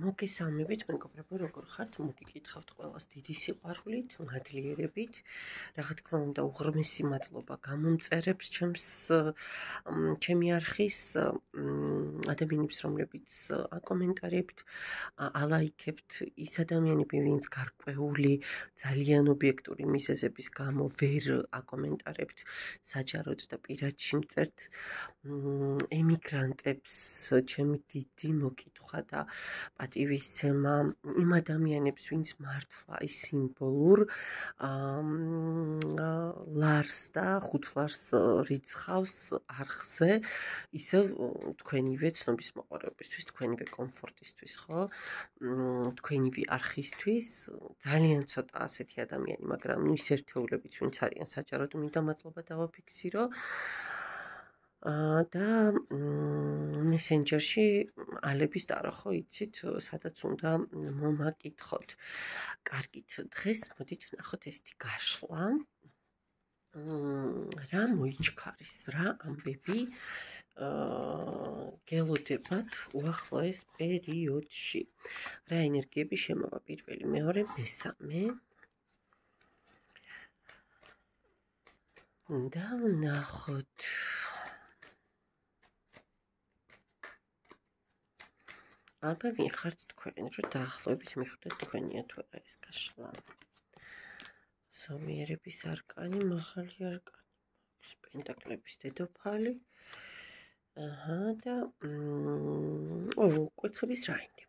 მოგესალმებით, მეგობრებო, როგორ ხართ? მოგიკითხავთ ყველას დიდი სიყვარულით, მადლიერებით. რა თქმა უნდა, უღრმესი მადლობა გამომწერებს ჩემი არხის ადამიანებს, რომლებიც აკომენტარებთ, ალაიქებთ, ის ადამიანები, ვინც გარკვეული ძალიან ობიექტური მიზეზების გამო ვერ აკომენტარებთ საჯაროდ და პირადში მწერთ ემიგრანტებს, ჩემი დიდი მოკითხვა და პატივისცემა იმ ადამიანებს, ვინც მართლა ის სიმბოლურ ლარს და ხუთლარს რიცხავს არხზე, ისევ თქვენივე ცნობის მოყვარეობისთვის, თქვენივე კომფორტისთვის, ხო? თქვენივე არხისთვის, ძალიან ცოტა ასეთი ადამიანი, მაგრამ ის ერთეულებიც, ვინც არიან საჯაროდ მინდა მადლობა დავაფიქსირო. და მესენჯერში ალების დარახო იცით, სადაც უნდა მომაკითხოთ. კარგით, დღეს მოდით ვნახოთ ესეთი გაშლა. რა მოიჩქარის, რა ამბები გელოდებათ უახლოეს პერიოდში. რა ენერგიები შემოვა პირველი, მეორე, მესამე. და ვნახოთ. აბა ვინ ხართ თქვენ, რომ დაახლოებით მიხვდეთ თქვენია თუ არა ეს გაშლა. ზომიერების არკანი, მაღალი არკანი, პენტაკლების დედოფალი. და კუთხების რაინდი.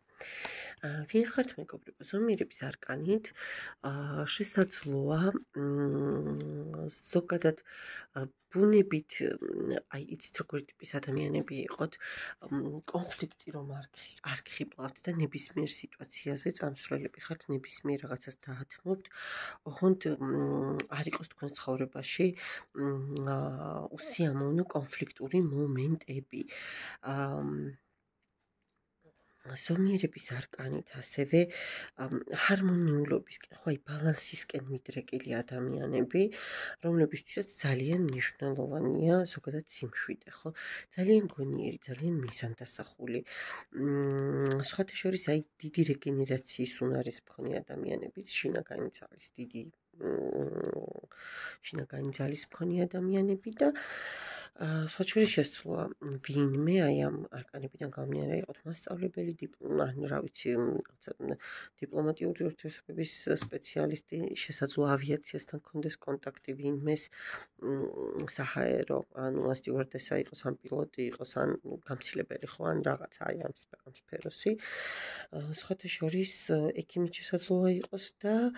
ვინ ხართ მეგობრებო, ზომიერების არკანით შესაძლოა ზოგადად ბუნებით, აი იცით როგორი ტიპის ადამიანები იყოთ, კონფლიქტი რომ არ გხიბლავთ და ნებისმიერ სიტუაციაზე წამსვლელები ხართ, ნებისმიერ რაღაცას დაათმობთ, ოღონდ არ იყოს თქვენ ცხოვრებაში უსიამოვნო კონფლიქტური მომენტები. ზომიერების არკანით ასევე ჰარმონიულობისკენ, ხო, აი ბალანსისკენ მიდრეკილი ადამიანები, რომლებისთვისაც ძალიან მნიშვნელოვანია ზოგადად სიმშვიდე, ხო? ძალიან გონიერი, ძალიან მიზანდასახული. სხვათა შორის აი დიდი რეგენერაციის უნარის მქონე ადამიანებიც, შინაგანი ძალის დიდი შინაგანი ძალის მქონე ადამიანები და სხვა შორის შესაძლოა ვინმე აი ამ არკანებიდან გამომდინარე იყოთ მასწავლებელი, რა ვიცი, დიპლომატიური ურთიერთობების სპეციალისტი, შესაძლოა ავიაციასთან გქონდეს კონტაქტი, ვინმეს საჰაერო, ანუ სტიუარდესა იყოს, ან პილოტი იყოს, ან გამცილებელი ხო, ან რაღაცა აი ამ სფეროსი. სხვათა შორის ექიმით შესაძლოა იყოს და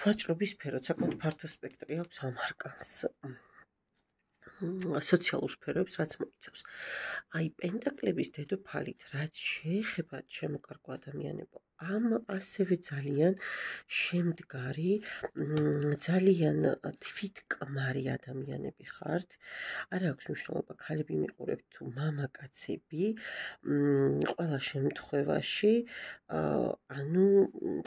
ვაჭრობის სფეროც საკმაოდ ფართო სპექტრი აქვს ამ არკანს. სოციალურ სფეროებს რაც მოიცავს. აი პენტაკლების დედოფალით რაც შეეხება შემოკარგო ადამიანებო, ამ ასევე ძალიან შემდგარი, ძალიან თვითკმარი ადამიანები ხართ. არ აქვს მნიშვნელობა ქალები მიყურებთ თუ მამაკაცები, ყველა შემთხვევაში, ანუ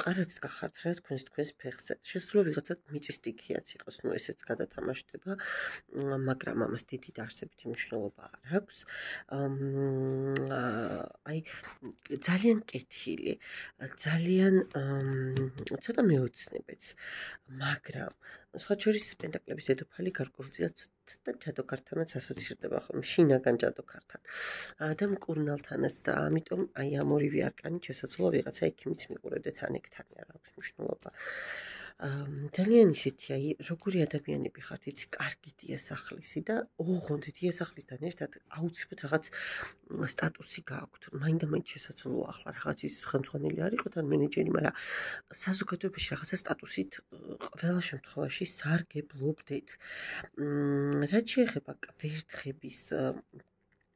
ყარაც გახართ რა თქვენს ფეხზე. შესაძლოა ვიღაცად მიწისტიქიაც იყოს, ნუ ესეც გადათამაშდება, მაგრამ ამას დიდი დაარსებითი მნიშვნელობა არ აქვს. აი ძალიან კეთილი, ძალიან ცოტა მეოცნებეც, მაგრამ სხვა შორის პენტაკლების დედოფალი გარკვეულწილად ცოტა ჯადოქართანაც ასოცირდება ხოლმე, შინაგან ჯადოქართან და მკურნალთანაც და ამიტომ აი ამ ორივე არკანით შესაძლოა ვიღაცა ექიმიც მიყურებდეთ ან ექთანი არ აქვს მნიშვნელობა. ძალიან ისეთი აი როგორი ადამიანები ხართ, იცი, კარგი დიასახლისი და ოღონდ დიასახლისთან ერთად აუცილებლად რაღაც სტატუსი გააქვთ. მაინდა-მაინც შესაძლოა ახლა რაღაც ის ხელმძღვანელი არ იყოთ ან მენეჯერი, მაგრამ საზოგადოებაში რაღაცა სტატუსით ყველა შემთხვევაში სარგებლობდეთ. რაც შეეხება კვერთხების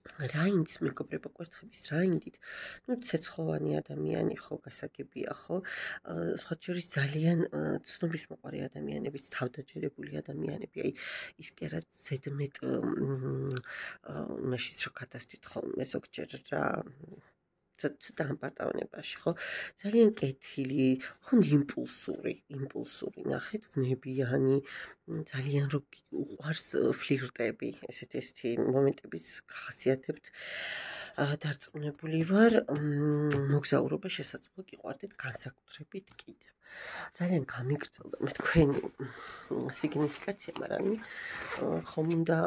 რაინდს, მეგობრებო, კვერთხების რაინდით, ნუ ცეცხლოვანი ადამიანი ხო, გასაგებია ხო, სხვა შორის ძალიან ცნობის მოყარე ადამიანებიც, თავდაჯერებული ადამიანები, აი ის კი არა ზედმეტ მაშინ რო გადასდით ხოლმე ზოგჯერ რა ცოტა ამპარტავანებაში, ხო? ძალიან კეთილი, ხო იმპულსური, ნახეთ, ვნებიანი, ძალიან რო უყვარს ფლირტები, ესეთი მომენტების ხასიათებთ დარწმუნებული ვარ, მოგზაურობა შესაძლოა გიყვარდეთ განსაკუთრებით კიდევ. ძალიან გამიგრძელდა მე თქვენი სიგნიფიკაცია, მაგრამ ხომ უნდა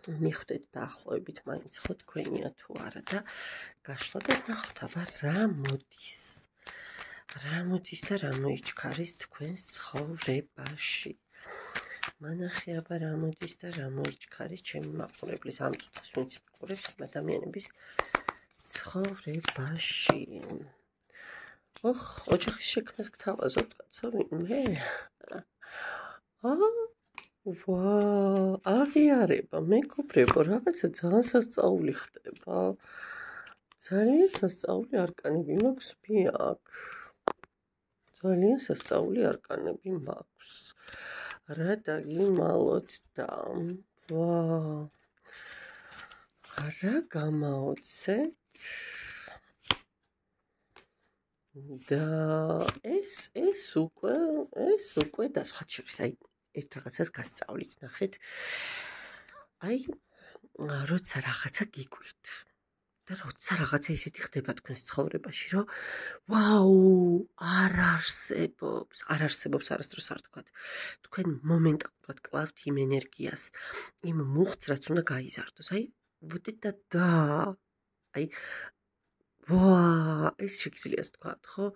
მიხვდეთ დაახლოებით მაინც ხო თქვენია თუ არა და გაშლა და ნახოთ აბა რა მოდის და რა მოიჩქარის თქვენს ცხოვრებაში. მანახე აბა რა მოდის და რა მოიჩქარის ჩემი მაყურებლის ამ წუთას ვინც მაყურებს ადამიანების ცხოვრებაში. ოხ, ოჯახის შექმნას გთავაზობთ კაცო ვინმე? აღიარება, მეგობრებო, რაღაცა ძალიან სასწაული ხდება. ძალიან სასწაული არკანები მაქვს აქ. ძალიან სასწაული არკანები მაქვს. რა დაგიმალოთ და რა გამაოცეთ? და ეს უკვე და სხვა შორის აი ერთ რაღაცას გასწავლით, ნახეთ. აი, როცა რაღაცა გიგვირთ და როცა რაღაცა ისეთი ხდება თქვენს ცხოვრებაში, რომ ვაუ, არ არსებობს არასდროს არ თქვათ. თქვენ მომენტალურად კლავთ იმ ენერგიას, იმ მუხტს, რაც უნდა გაიზარდოს. აი, და აი ეს შეგიძლია თქვათ, ხო?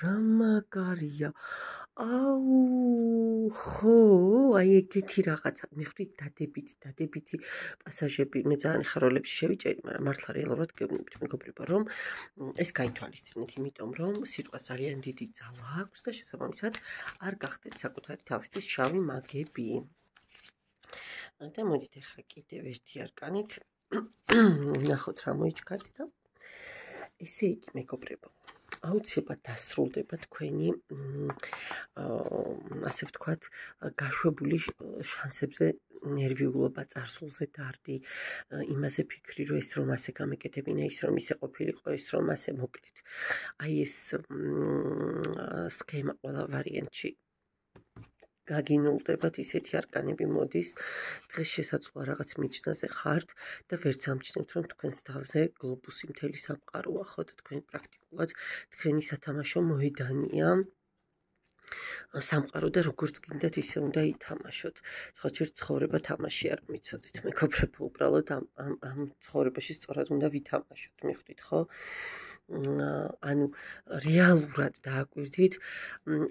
რა მაგარია. ხო, აი ეგეთი რაღაცა. მიხვდით დადებითი პასაჟები, მე ძალიან ხარ როლებში შევიჭერი, მაგრამ მართლა რეალურად გეუბნებით, მეგობრებო, რომ ეს გაითვალისწინეთ, იმიტომ რომ სიტყვას ძალიან დიდი ძალა აქვს და შესაბამისად არ გახდეთ საკუთარი თავისთვის შავი მაგები. და მოდით ახლა კიდევ ერთი არკანით ნახოთ რა მოიჩქარით და ესე იგი, მეგობრებო, აუცილებლად დასრულდება თქვენი ასე ვთქვათ, გაშვებული შანსებზე ნერვიულობა, წარსულზე დარდი, იმაზე ფიქრი, რომ ეს რომ ასე გამეკეთებინა, ის რომ ისე ყოფილიყო, ეს რომ ასე მოკლედ. აი ეს სქემა ყველა ვარიანტში გაგინულდებათ, ისეთი არკანები მოდის, დღეს შესაძლოა რაღაც მიჯნაზე ხართ და ვერც ამჩნევთ, რომ თქვენს თავზე გლობუსი მთელი სამყაროა, ხო და თქვენ პრაქტიკულად თქვენი სათამაშო მოედანია სამყარო და როგორც გინდათ ისე უნდა ითამაშოთ. სხვაჩვენს ცხოვრება თამაში არ მიცოდით, მეგობრებო, უბრალოდ ამ ცხოვრებაში სწორად უნდა ვითამაშოთ, მიხვდით, ხო? ანუ რეალურად დააკვირდით,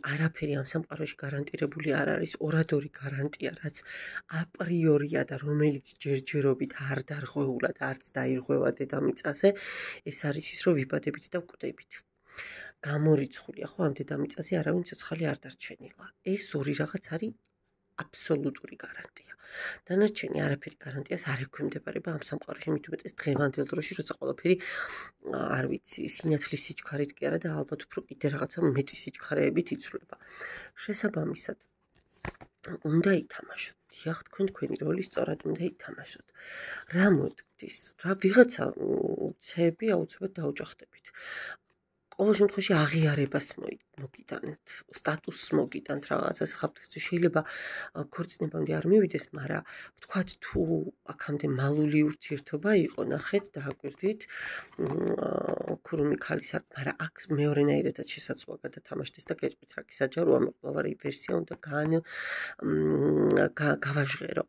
არაფერი ამ სამყაროში გარანტირებული არ არის, ორადორი გარანტია, რაც აპრიორია და რომელიც ჯერჯერობით არ დარღვეულა და არც დაირღვევა დედამიწაზე, ეს არის ის, რომ ვიბადებით და ვკვდებით. გამორიცხულია, ხო, ამ დედამიწაზე არავინ ცოცხალი არ დარჩენილა. ეს ორი რაღაც არის აბსოლუტური გარანტია. დანარჩენი არაფერი გარანტიას არ ექვემდებარება ამ სამყაროში, მით უმეტეს დღევანდელ დროში, როცა ყველაფერი არ ვიცი, სინათლის სიჩქარით კი არა და ალბათ უფრო კიდე რაღაცა მეტი სიჩქარეებით იცვლება. შესაბამისად, უნდა ითამაშოთ. დიახ, თქვენი როლი სწორად უნდა ითამაშოთ. რა მოდგდის? რა ვიღაცა ცები აუცილებლად დაუჯახდებით. ყოველ შემთხვევაში აღიარებას მოგიტანთ, სტატუსს მოგიტანთ რაღაცას, შეიძლება ქორწინებამდე არ მივიდეს, მაგრამ ვთქვათ თუ აქამდე მალული ურთიერთობა იყო, ნახეთ, დააკვირდით, ქურუმი ქალის არ, მაგრამ აქ მეორენაირადაც შესაძლოა გადათამაშდეს და გეტყვით რა კი საჯაროა, მე ყველავარი ვერსია უნდა გავაჟღერო.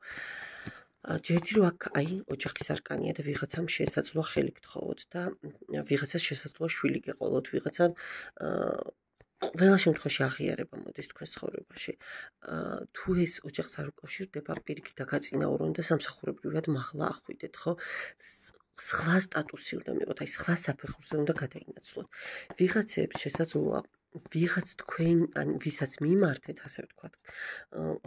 ჯერჯერ აქ აი ოჯახის არკანია და ვიღაცამ შესაძლოა ხელი გთხოვოთ და ვიღაცას შესაძლოა შვილი გეყოლოთ, ვიღაცამ ყველა შემთხვევაში აღიარება მოდის თქვენს ცხოვრებაში. თუ ეს ოჯახს არ უკავშირდება, პირიქით დაგაწინაურონ და სამსახურებრივად მაღლა ახვიდეთ, ხო? სხვა სტატუსი უნდა მიიღოთ, აი სხვა საფეხურზე უნდა გადაინაცვლოთ. ვიღაცებს შესაძლოა ვიღაც თქვენ ან ვისაც მიმართეთ, ასე ვთქვათ,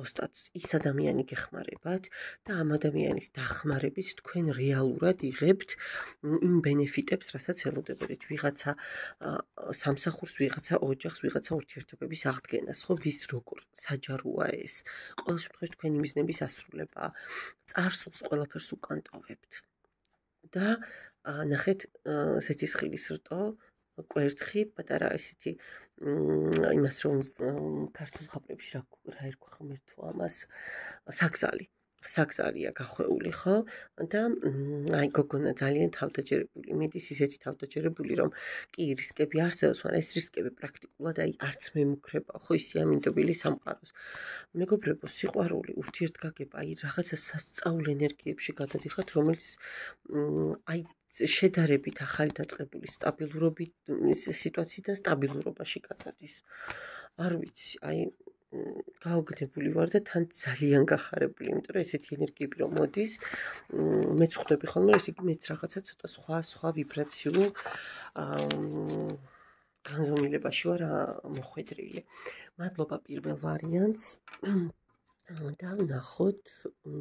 ოსტატს ის ადამიანი გეხმარებათ და ამ ადამიანის დახმარებით თქვენ რეალურად იღებთ იმ ბენეფიტებს, რასაც ელოდებოდით. ვიღაცა სამსახურს, ვიღაცა ოჯახს, ვიღაცა ურთიერთობების აღდგენას, ხო, ვის როგორ საჯაროა ეს. ყოველ შემთხვევაში თქვენი მიზნების ასრულება, წარსულს ყველაფერს უკანტოვებთ. და ნახეთ ზეთისხილის რტო კვერთხი პატარა ესეთი იმას რომ ქართულ ზღაპრებში რა ერქვა ღმერთო ამას საგზალია გახვეული ხო და აი გოგონა ძალიან თავდაჯერებული მიდის ისეთი თავდაჯერებული რომ კი რისკები არსებობს მაგრამ ეს რისკები პრაქტიკულად აი არც მემუქრება ხო ისი ამინდობილი სამყაროს მეგობრებო სიყვარული ურთიერთგაგება აი რაღაცა სასწაულ ენერგიებში გადადიხართ რომელიც აი შედარებით ახალი დაწყებული სტაბილურობით სიტუაციიდან სტაბილურობაში გადადის არ ვიცი აი გაოგნებული ვარ და თან ძალიან გახარებული იმიტომ რომ ესეთი ენერგიები რომ მოდის მეც ხვდები ხოლმე ეს იგი მეც რაღაცა ცოტა სხვა ვიბრაციულ განზომილებაში ვარ მოხვედრილი მადლობა პირველ ვარიანტს და ვნახოთ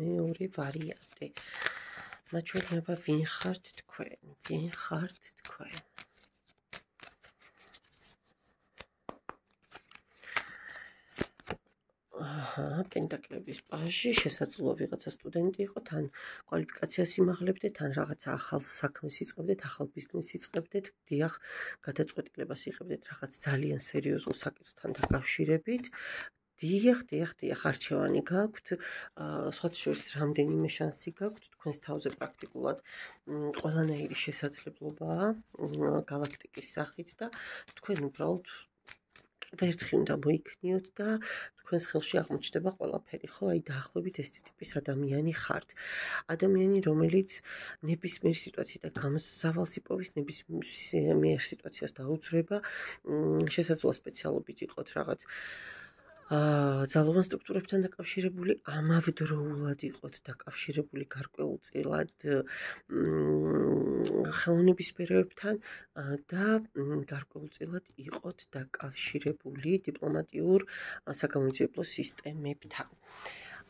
მეორე ვარიანტი მაჩვენება ვინ ხართ თქვენ პენტაკლების პაჟი შესაძლოა ვიღაცა სტუდენტი იყო თან კვალიფიკაციას იმაღლებდე თან რაღაცა ახალ საქმეს იწყებდეთ ახალ ბიზნესს იწყებდეთ დიახ გადაწყვეტილებას იღებდეთ რაღაც ძალიან სერიოზულ საკითხთან დაკავშირებით დიახ არჩევანი გაქვთ სხვათა შორის რამდენიმე შანსი გაქვთ თქვენს თავზე პრაქტიკულად ყველანაირი შესაძლებლობაა galaktikis სახით და თქვენ უბრალოდ ვერთხი უნდა მოიქნიოთ და თქვენს ხელში აღმოჩნდება ყველაფერი ხო აი დაახლოებით ეს ტიპის ადამიანი ხართ ადამიანი რომელიც ნებისმიერ სიტუაციიდან გამოსავალს იპოვის ნებისმიერ სიტუაციას დაუძრება შესაძლოა სპეციალობით იყოთ რაღაც ძალოვან სტრუქტურებთან დაკავშირებული ამავდროულად იყოთ დაკავშირებული გარკვეულწილად ხელოვნების სფეროებთან და გარკვეულწილად იყოთ დაკავშირებული დიპლომატიურ საგამოძიებლო სისტემებთან.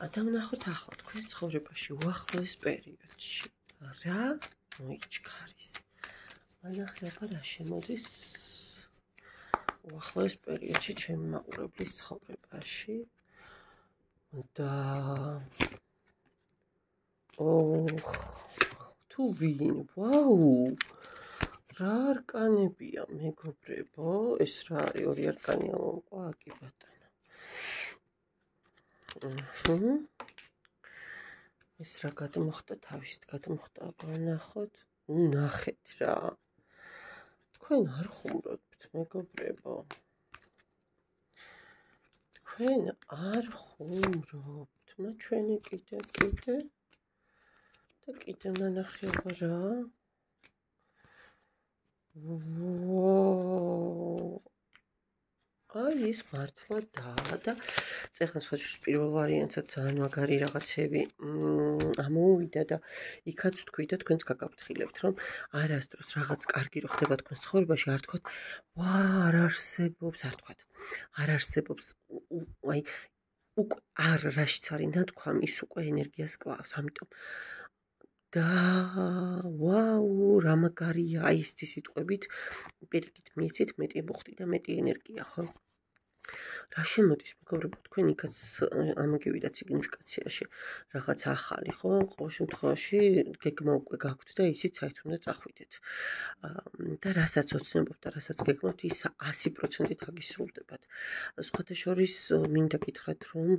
და ვნახოთ ახლა თქვენს ცხოვრებაში უახლოეს პერიოდში რა მოიჩქარის. ნახე ახლა რა შემოდის უახლოეს პერიოდში ჩემი მაყურებლის ცხოვრებაში და თუ ვინ ვაუ რა არკანებია მეგობრებო ეს რა არის ორი არკანია მომყვა კი ბატონო ეს რა გადმოხდა თავისით გადმოხდა ვნახოთ ნახეთ რა თქვენ არ ხუმრობთ მეგობრებო თქვენ არ ხუმრობთ მაჩვენე კიდე და კიდე ნახება რა აი ეს მართლა და წეხლა სხვაჯერ პირველ ვარიანტსაც ძალიან მაგარი რაღაცები ამოვიდა და იქაც თქვი და თქვენც გაგაფრთხილებთ რომ არასდროს რაღაც კარგი რო ხდება თქვენს ცხოვრებაში არ თქვათ ვა არ არსებობს აი უკვე არ რაშიც არის ნათქვამ ის უკვე ენერგიას კლავს ამიტომ და ვაუ რა მაგარია აი ეს სიტყვებით პირიქით მიეცით მეტი ბუხტი და მეტი ენერგია ხო რა შემოდის მეგობრებო თქვენ იქაც ამოგივიდათ სიგნიფიკაციაში რაღაც ახალი ხო ყოველ შემთხვევაში გეგმა უკვე გაქვთ და ისიც საერთოდ უნდა წახვიდეთ და რასაც ოცნებობთ და რასაც გეგმავთ ის 100%-ით აგისრულდებათ სხვათა შორის მინდა გითხრათ რომ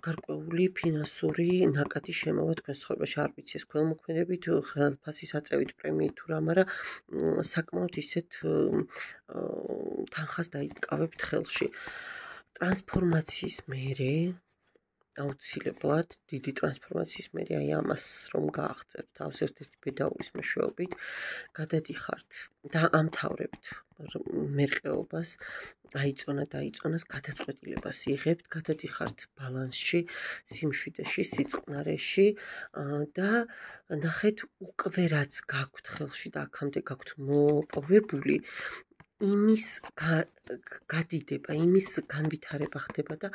გარკვეული ფინანსური ნაკადი შემოვა თქვენს ცხოვრებაში არ ვიცი ეს ქველმოქმედებით ხელფასის აწევით პრემიით თუ რა მაგრამ საკმაოდ ისეთ თანხას დაიკავებთ ხელში ტრანსფორმაციის მერე აუცილებლად დიდი ტრანსფორმაციის მერე აი ამას რომ გააღწევთ თავს ერთ-ერთი ბედაურის მეშვეობით გადადიხართ და ამთავრებთ მერყეობას დაიწონას გადაწყვეტილებას იღებთ გადადიხართ ბალანსში სიმშვიდეში სიწყნარეში და ნახეთ უკვე რაც გაქვთ ხელში და აქამდე გაქვთ მოპოვებული იმის გადიდება, იმის განვითარება ხდება და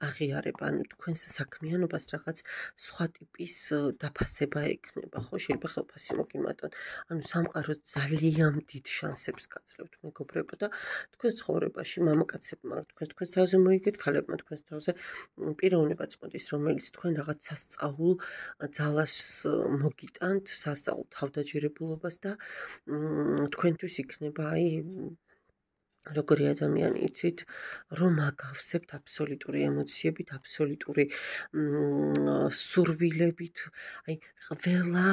აღიარება, ანუ თქვენს საქმიანობას რაღაც სხვა ტიპის დაფასება ექნება, ხო, შეიძლება ხელფასი მოგიმატონ. ანუ სამყარო ძალიან დიდ შანსებს გაძლევთ, მეგობრებო და თქვენს ცხოვრებაში მამაკაცებმა, თქვენს თავზე მოიგეთ, ქალებმა თქვენს თავზე პიროვნებაც მოდის, რომელიც თქვენ რაღაც სასწაულ ძალას მოგიტანთ, სასწაულ თავდაჯერებულობას და თქვენთვის იქნება აი როგორი ადამიანი იცით, რომ აგავსებთ აბსოლუტური ემოციებით, აბსოლუტური სურვილებით, აი ყველა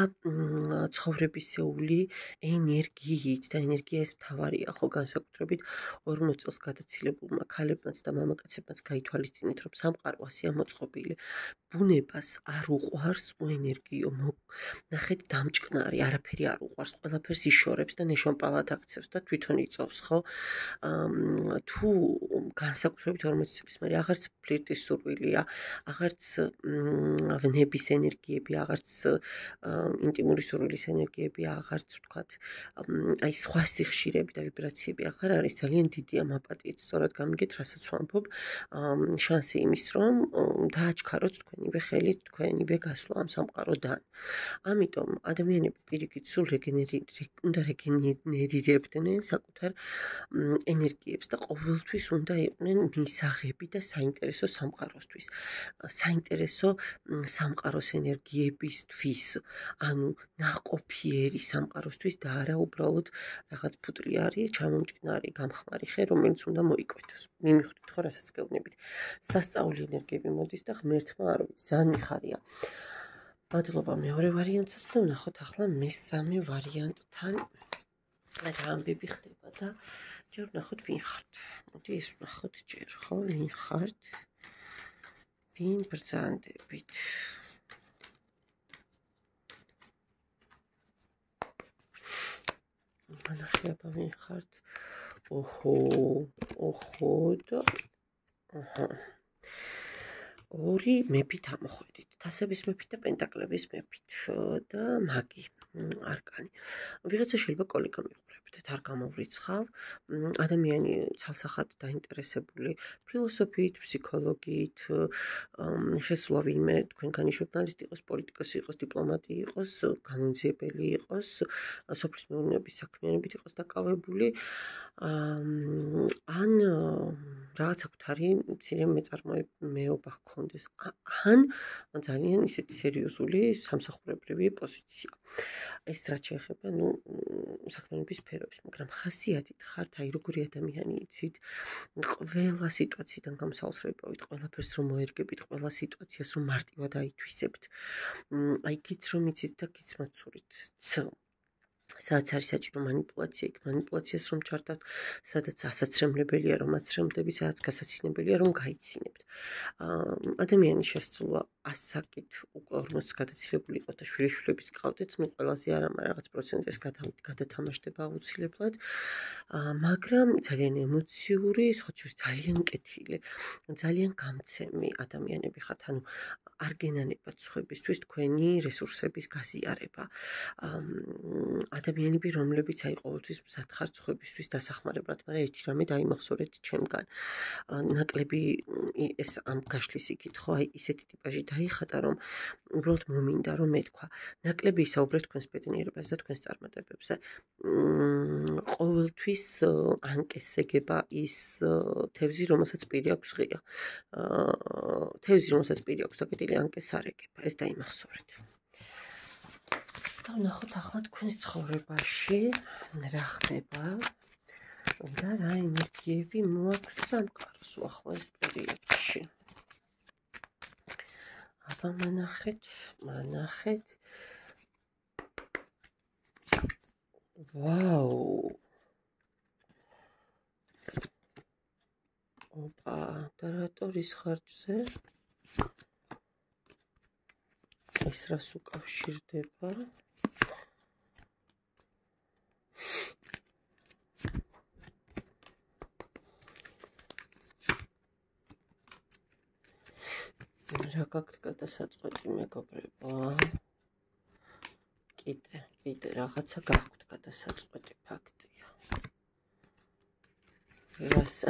ცხოვრებისეული ენერგიით და ენერგია ეს მთავარია, ხო, განსაკუთრებით 40 წელს გადაცილებულმა ქალებმაც და მამაკაცებმაც გაითვალისწინეთ, რომ სამყარო ასეა მოწყობილი. ბუნებას არ უყვარს ენერგიო, ნახეთ დამჭკნარი, არაფერი არ უყვარს, ყველაფერს იშორებს და ნეშომპალად აქცევს და თვითონ იწოვს, ხო? თუ განსაკუთრებით 40 წლის მერე აღარც ფლირტის სურვილია, აღარც ვნების ენერგიები, აღარც ინტიმური სურვილის ენერგიები, აღარც ვთქვათ, აი სხვა სიხშირეები და ვიბრაციები აღარ არის, ძალიან დიდია მაპატიეთ, სწორად გამიგეთ, რასაც ვამბობ, შანსი იმის, რომ დააჩქაროთ თქვენივე ხელით, თქვენივე გასვლა ამ სამყაროდან. ამიტომ ადამიანები პირიქით სულ უნდა რეგენერირებდნენ საკუთარ ენერგიებს და ყოველთვის უნდა იყვნენ მისაღები და საინტერესო სამყაროსთვის. საინტერესო სამყაროს ენერგიებისთვის, ანუ ნაყოფიერი სამყაროსთვის და არა უბრალოდ რაღაც ფუტლიარი, ჩამომჭკნარი, გამხმარი ხე, რომელიც უნდა მოიკვეთოს. მიმიხვდით ხო, რასაც გეუბნებით. სასწაული ენერგიები მოდის და ღმერთმა არ ვიცი, ძალიან მიხარია. მადლობა მეორე ვარიანტსაც და ვნახოთ ახლა მესამე ვარიანტთან რა ამბები ხდება და ჯერ ვნახოთ ვინ ხართ. მოდი ეს ვნახოთ ჯერ, ხო, ვინ ხართ? ვინ ბრძანდებით? მანახი აბა ვინ ხართ? ოჰო და აჰა. ორი მეფით ამოხვედით. თასების მეფით და პენტაკლების მეფით და მაგი არკანი. ვიღაცა შეიძლება კოლეგა მიყურებდეთ, არ გამოვრიცხავ. ადამიანი ცალსახად დაინტერესებული ფილოსოფიით, ფსიქოლოგიით, შესულა ვინმე თქვენგანი ჟურნალისტი იყოს, პოლიტიკოსი იყოს, დიპლომატი იყოს, გამომძიებელი იყოს, სოფლის მეურნეობის საქმიანობით იყოს დაკავებული, ან რაღაცა საკუთარი მცირე მეწარმოება ჰქონდეს, ან ძალიან ისეთი სერიოზული სამსახურებრივი პოზიცია. ეს რაც შეეხება, საქმიანობის სფეროებს, მაგრამ ხასიათით ხართ, აი როგორი ადამიანი იცით, ყველა სიტუაციიდან გამოსაოცრებივით, ყველაფერს რომ მოერგებით, ყველა სიტუაციას რომ მარტივად აითვისებთ. აი გიც რომ იცით და გიც მაცურით. სადაც არის საჭირო манипуляция, იქ манипуляციას რომ ჩართავთ, სადაც ასაცრემლებელია რომ აცრემლდებით, სადაც გასაცინებელია რომ გაიცინებთ. ადამიანის შესწვლა ასაკით უკვე 40 გადაცილებული იყო და შვილიშვილებიც გყავდეთ, ყველაზე არა, რაღაც პროცენტის გადათამაშდება აუცილებლად, მაგრამ ძალიან ემოციური, სხვა შორის ძალიან კეთილი, ძალიან გამცემი ადამიანები ხართ, ანუ არ გენანებათ სხვებისთვის თქვენი რესურსების გაზიარება. ადამიანები, რომლებიც აი ყოველთვის მზად ხართ სხვებისთვის დასახმარებლად, მაგრამ ერთი რამე დაიმახსოვრეთ ჩემგან. ნაკლები ეს ამ გაშლის იქით, ხო, აი ისეთი ტიპაჟი დაიხატა, რომ უბრალოდ მომინდა რომ მეთქვა. ნაკლები ისაუბრეთ თქვენს ბედნიერებაზე და თქვენს წარმატებებზე. ყოველთვის ანკეს ეგება ის თევზი, რომელსაც პირი აქვს ღია. თევზი, რომელსაც პირი აქვს დაკეტილი, ანკეს არ ეგება. ეს დაიმახსოვრეთ. და ვნახოთ ახლა თქვენს ცხოვრებაში რა ხდება და რა ენერგიები მოაქვს სამყაროს უახლოეს პერიოდში. აბა მანახეთ. ვაუ. ოპა, და რატორის ხარჯზე? ეს რას უკავშირდება? რა გაქვთ გადასაწყვეტი მეგობრებო? კიდე რაღაცა გაქვთ გადასაწყვეტი ფაქტია. რას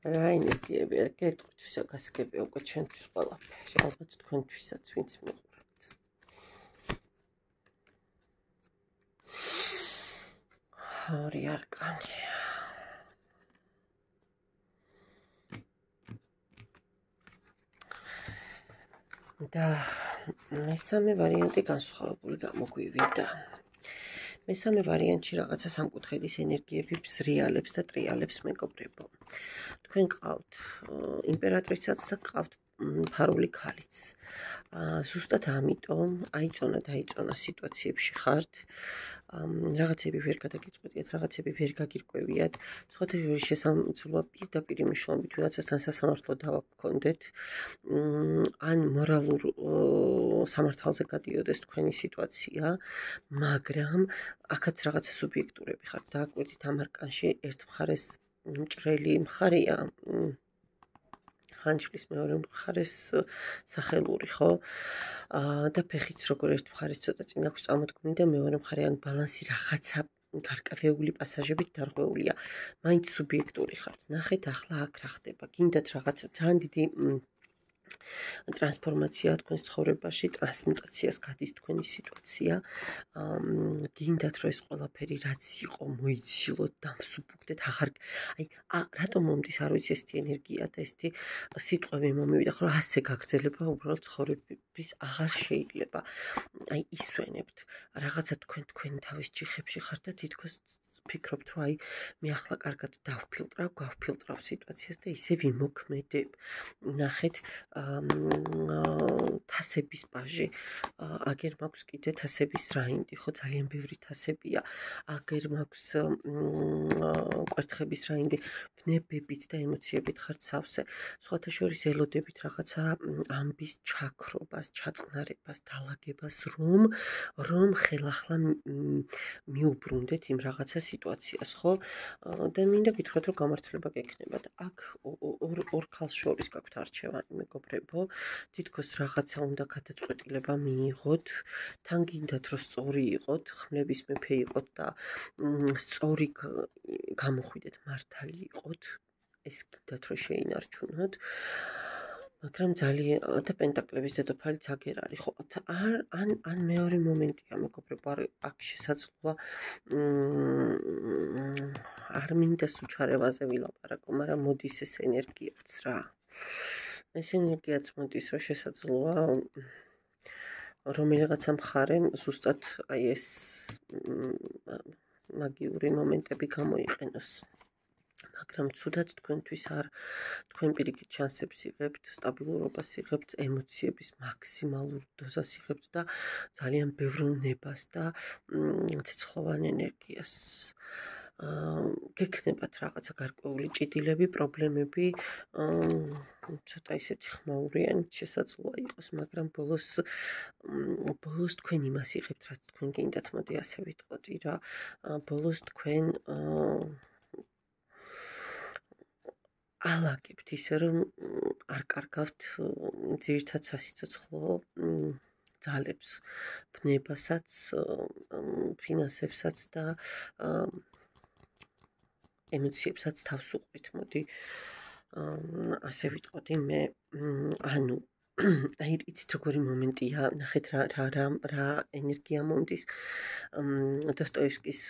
რა ენერგიებია გეტყვით ვისა გასაგებია უკვე ჩვენთვის ყველაფერი ალბათ თქვენთვისაც ვინც მიყურებთ ორი არკანი და მესამე ვარიანტი განსხვავებული გამოგვივიდა მესამე ვარიანტში რაღაცა სამკუთხედის ენერგიები ბზრიალებს და ტრიალებს მეგობრებო. თქვენ ყავთ იმპერატრიცაც და ყავთ ფარული ქალიც. ზუსტად ამიტომ დაიწონა სიტუაციებში ხართ. რაღაცები ვერ გადაგიწყვეტიათ, რაღაცები ვერ გაგირკვევიათ. სხვათა შორის შესაძლოა პირდაპირ მნიშვნელობით ვიღაცასთან სასამართლო დავა გქონდეთ. ან მორალურ სამართალზე გადიოდეს თქვენი სიტუაცია, მაგრამ აქაც რაღაცა სუბიექტურები ხართ. დააკვირდით ამ არკანში ერთ მხარეს მჭრელი მხარეა ხანჯლის მეორე მხარეს სახელური ხო და ფეხიც როგორ ერთ მხარეს ცოტა წინ აქვს წამოდგმული და მეორე მხარე ან ბალანსი რაღაცა გარკვეული პასაჟებით დარღვეულია მაინც სუბიექტური ხართ ნახეთ ახლა აქ რა ხდება გინდათ რაღაცა ძალიან დიდი ტრანსფორმაცია თქვენს ცხოვრებაში, ტრანსმუტაციას გადის თქვენი სიტუაცია. გინდათ რომ ეს ყველაფერი რაც იყო მოიცილოთ, დამსუბუქდეთ, რატომ მომდის არ ვიცი ესეთი ენერგია და ესეთი სიტყვები მომივიდა, რომ ასე გაგრძელება უბრალოდ ცხოვრების აღარ შეიძლება. ისვენებთ, რაღაცა თქვენ თავის ჭიხებში ხართ და თითქოს ფიქრობთ, რომ მე ახლა კარგად გავფილტრავ სიტუაციას და ისე ვიმოქმედებ. ნახეთ, თასების პაჟი. აგერ მაქვს კიდე თასების რაინდი, ხო, ძალიან ბევრი თასებია. აგერ მაქვს კვერთხების რაინდი, ვნებებით და ემოციებით ხართ სავსე. სხვათა შორის ელოდებით რაღაცა ამბის ჩაქრობას, ჩაწყნარებას, დალაგებას, რომ ხელახლა მიუბრუნდეთ იმ რაღაცა სიტუაციას, ხო? და მინდა გითხრათ, რომ გამართლება გექნებათ. აქ ორ ქალს შორის გაქვთ არჩევანი, მეგობრებო. თითქოს რაღაცა უნდა გადაწყვეტილება მიიღოთ. თან გინდათ, რომ სწორი იყოთ, ხმლების მეფე იყოთ და სწორი გამოხვიდეთ, მართალი იყოთ. ეს გინდათ, რომ შეინარჩუნოთ. მაგრამ ძალიან და პენტაკლების დედოფალიც აგერ არის, ხო? ან მეორე მომენტია, მეგობრებო, აქ შესაძლოა არ მინდა სუჩარევაზე ვილაპარაკო, მაგრამ მოდის ეს ენერგიაც რა. ეს ენერგიაც მოდის, რომ შესაძლოა რომელიღაცა მხარემ ზუსტად ეს მაგიური მომენტები გამოიყენოს. მაგრამ ცუდად თქვენთვის თქვენ პირიქით შანსებს იღებთ, სტაბილურობას იღებთ, ემოციების მაქსიმალურ დოზას იღებთ და ძალიან ბევრ ნებას და ცეცხლოვან ენერგიას. გექნებათ რაღაცა გარკვეული ჭიდილები, პრობლემები, ცოტა ისეთი ხმაურიანი შესაძლოა იყოს, მაგრამ ბოლოს თქვენ იმას იღებთ, რაც თქვენ გინდათ, მოდი ასე ვიტყოდი რა. ბოლოს თქვენ ალაგებთ ისე, რომ არ კარგავთ ძირითად სასიცოცხლო ძალებს, ვნებასაც, ფინანსებსაც და ემოციებსაც თავს უყრით, მოდი ასე ვიტყოდი მე, ანუ იცით როგორი მომენტია, ნახეთ რა ენერგია მომდის დოსტოევსკის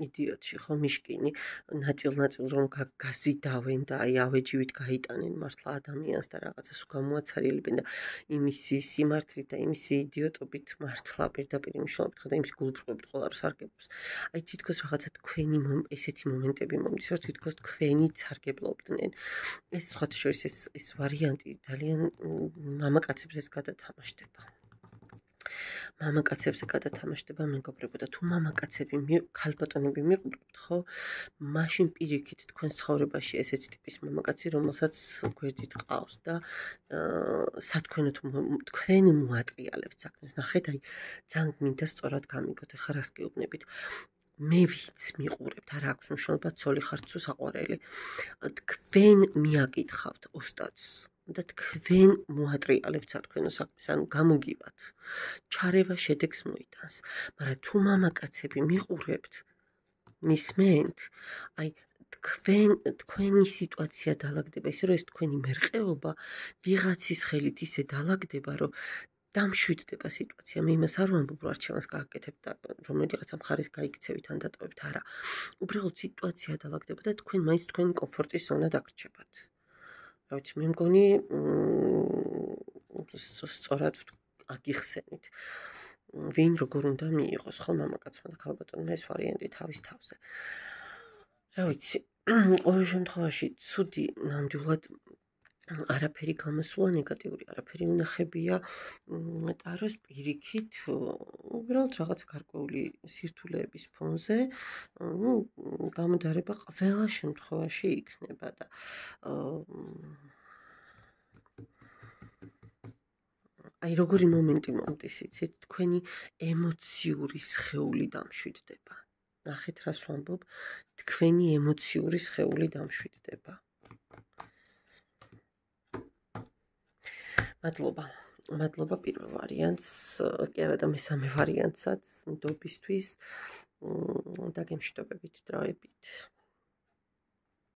იდიოტში, ხო, მიშკინი, ნაწილ რომ გაზიდავენ და ავეჯივით გაიტანენ მართლა ადამიანს და რაღაცას გამოაცარიელებენ და იმისი სიმართლით და იმისი იდიოტობით მართლა პირდაპირ მნიშვნელობით ხარ და იმის გულბრწყობით ყველა რო სარგებლობს. თითქოს რაღაცა თქვენი ესეთი მომენტები მომდის, რომ თითქოს თქვენით სარგებლობდნენ. ეს სხვათა შორის ეს ვარიანტი ძალიან მამაკაცებს გადათამაშდება. მამაკაცებზე გადათამაშდება, მეგობრებო, და თუ მამაკაცები ქალბატონები მიყურებთ, ხო? მაშინ პირიქით თქვენ ცხოვრებაში ესეთი ტიპის მამაკაცი, რომელსაც გვერდით ყავს და თქვენ მოატრიალებთ საქმეს. ნახეთ, ძალიან მინდა სწორად გამიგოთ, ეხლა რას გეუბნებით. მე ვიც მიყურებთ, არ აქვს მნიშვნელობა, ცოლი ხართ თუ საყვარელი. თქვენ მიაკითხავთ ოსტატს და თქვენ მოატრიალებთ სათქვენო საქმეს, ანუ გამოგივათ. ჩარევა შედეგს მოიტანს, მაგრამ თუ მამაკაცები მიყურებთ, მისმენთ, თქვენი სიტუაცია დაალაგდება ისე, რომ ეს თქვენი მერყეობა ვიღაცის ხელით ისე დაალაგდება, რომ დამშვიდდება სიტუაცია. მე იმას არ ვამბობ, რომ არჩევანს გააკეთებთ და რომელიღაცა მხარეს გაიქცევით ან დატოვებთ, არა. უბრალოდ სიტუაცია დაალაგდება და თქვენ მაინც თქვენი კომფორტის ზონა დაგრჩებათ. რა ვიცი, მე მგონი სწორად აგიხსენით. ვინ როგორ უნდა მიიღოს, ხო, მამაკაცმა და ქალბატონმა ეს ვარიანტი თავის თავზე. რა ვიცი, ყოველ შემთხვევაში ცუდი ნამდვილად არაფერი გამოსულა ნეგატიური, არაფერი უნახებია ტაროს პირიქით, უბრალოდ რაღაც გარკვეული სირთულეების ფონზე, გამოდარება ყველა შემთხვევაში იქნება და აი როგორი მომენტი მომდის, იცით, თქვენი ემოციური სხეული დამშვიდდება. ნახეთ რას ვამბობ, თქვენი ემოციური სხეული დამშვიდდება. მადლობა პირველ ვარიანტს, კი არა და მესამე ვარიანტსაც ნდობისთვის და გემშვიდობებით დროებით.